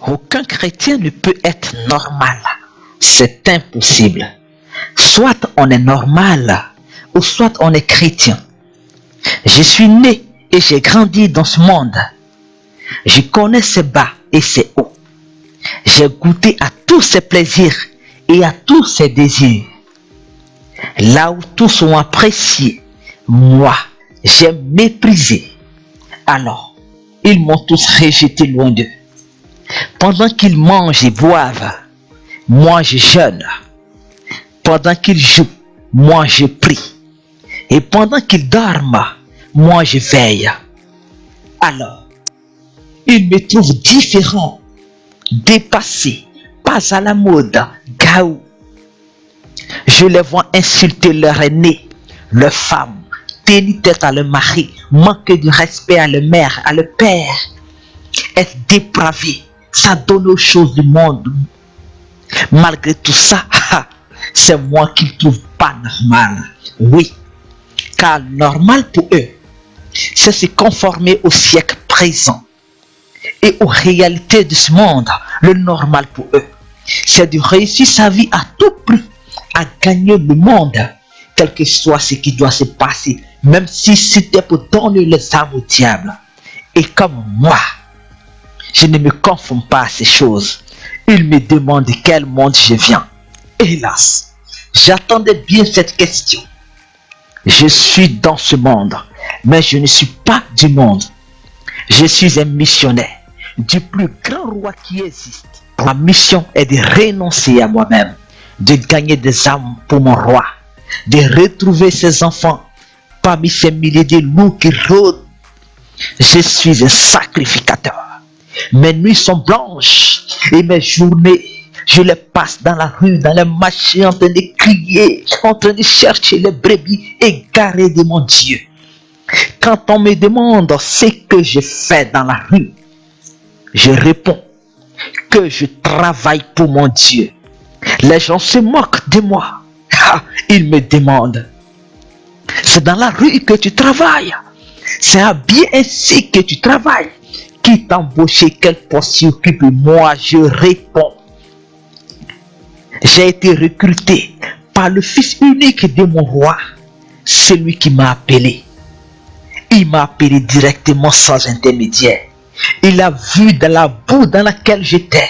Aucun chrétien ne peut être normal. C'est impossible. Soit on est normal, ou soit on est chrétien. Je suis né et j'ai grandi dans ce monde. Je connais ses bas et ses hauts. J'ai goûté à tous ses plaisirs et à tous ses désirs. Là où tous sont appréciés, moi, j'ai méprisé. Alors, ils m'ont tous rejeté loin d'eux. Pendant qu'ils mangent et boivent, moi je jeûne. Pendant qu'ils jouent, moi je prie. Et pendant qu'ils dorment, moi je veille. Alors, ils me trouvent différent, dépassé, pas à la mode, gaou. Je les vois insulter leur aîné, leur femme, tenir tête à leur mari, manquer de respect à leur mère, à leur père, être dépravé, ça donne aux choses du monde. Malgré tout ça, c'est moi qui ne trouve pas normal. Oui, car normal pour eux, c'est se conformer au siècle présent et aux réalités de ce monde. Le normal pour eux, c'est de réussir sa vie à tout prix, à gagner le monde, quel que soit ce qui doit se passer, même si c'était pour donner les armes au diable. Et comme moi, je ne me confonds pas à ces choses. Il me demande de quel monde je viens. Hélas, j'attendais bien cette question. Je suis dans ce monde, mais je ne suis pas du monde. Je suis un missionnaire du plus grand roi qui existe. Ma mission est de renoncer à moi-même, de gagner des âmes pour mon roi, de retrouver ses enfants parmi ces milliers de loups qui rôdent. Je suis un sacrificateur. Mes nuits sont blanches et mes journées, je les passe dans la rue, dans les marchés, en train de crier, en train de chercher les brebis égarées de mon Dieu. Quand on me demande ce que je fais dans la rue, je réponds que je travaille pour mon Dieu. Les gens se moquent de moi. Ils me demandent, c'est dans la rue que tu travailles? C'est habillé ainsi que tu travailles? Qui t'a embauché? Quel poste tu occupes? Moi, je réponds, j'ai été recruté par le Fils unique de mon roi, celui qui m'a appelé. Il m'a appelé directement sans intermédiaire. Il a vu dans la boue dans laquelle j'étais.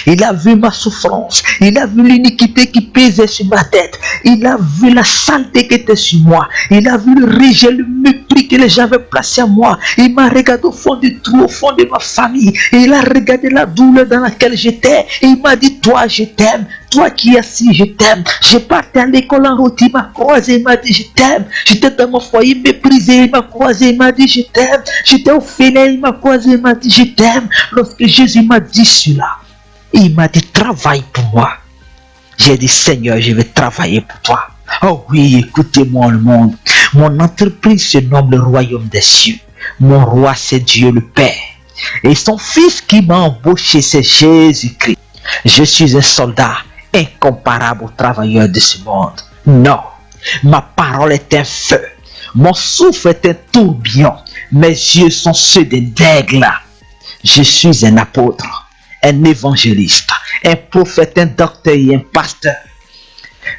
Il a vu ma souffrance. Il a vu l'iniquité qui pesait sur ma tête. Il a vu la saleté qui était sur moi. Il a vu le rejet, le mépris que les gens avaient placé à moi. Il m'a regardé au fond du trou, au fond de ma famille. Et il a regardé la douleur dans laquelle j'étais. Et il m'a dit, toi, je t'aime. Toi qui es assis, je t'aime. Je partais à l'école en route, il m'a croisé, il m'a dit, je t'aime. J'étais dans mon foyer méprisé, il m'a croisé, il m'a dit, je t'aime. J'étais au fenêtre, il m'a croisé, il m'a dit, je t'aime. Lorsque Jésus m'a dit cela, il m'a dit, travaille pour moi. J'ai dit, Seigneur, je vais travailler pour toi. Oh oui, écoutez-moi le monde. Mon entreprise se nomme le royaume des cieux. Mon roi, c'est Dieu le Père. Et son fils qui m'a embauché, c'est Jésus-Christ. Je suis un soldat incomparable aux travailleurs de ce monde. Non, ma parole est un feu. Mon souffle est un tourbillon. Mes yeux sont ceux d'un aigle. Je suis un apôtre, un évangéliste, un prophète, un docteur et un pasteur.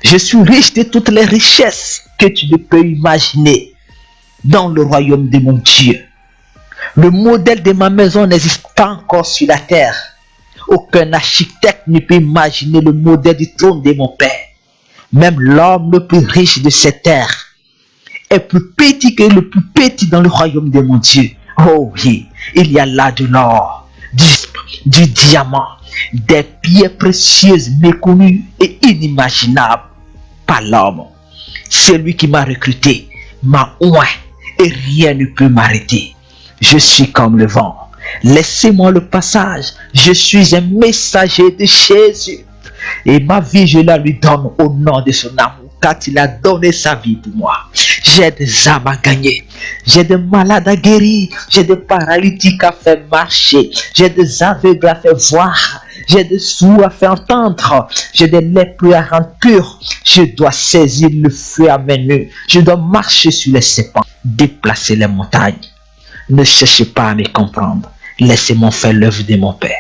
Je suis riche de toutes les richesses que tu ne peux imaginer dans le royaume de mon Dieu. Le modèle de ma maison n'existe pas encore sur la terre. Aucun architecte ne peut imaginer le modèle du trône de mon Père. Même l'homme le plus riche de cette terre est plus petit que le plus petit dans le royaume de mon Dieu. Oh oui, il y a là de l'or, du diamant, des pierres précieuses méconnues et inimaginables par l'homme. Celui qui m'a recruté m'a oint et rien ne peut m'arrêter. Je suis comme le vent. Laissez-moi le passage. Je suis un messager de Jésus. Et ma vie, je la lui donne au nom de son amour, car il a donné sa vie pour moi. J'ai des âmes à gagner. J'ai des malades à guérir. J'ai des paralytiques à faire marcher. J'ai des aveugles à faire voir. J'ai des sourds à faire entendre. J'ai des lépreux à rendre purs. Je dois saisir le feu à main nue. Je dois marcher sur les serpents, déplacer les montagnes. Ne cherchez pas à me comprendre. Laissez-moi faire l'œuvre de mon Père.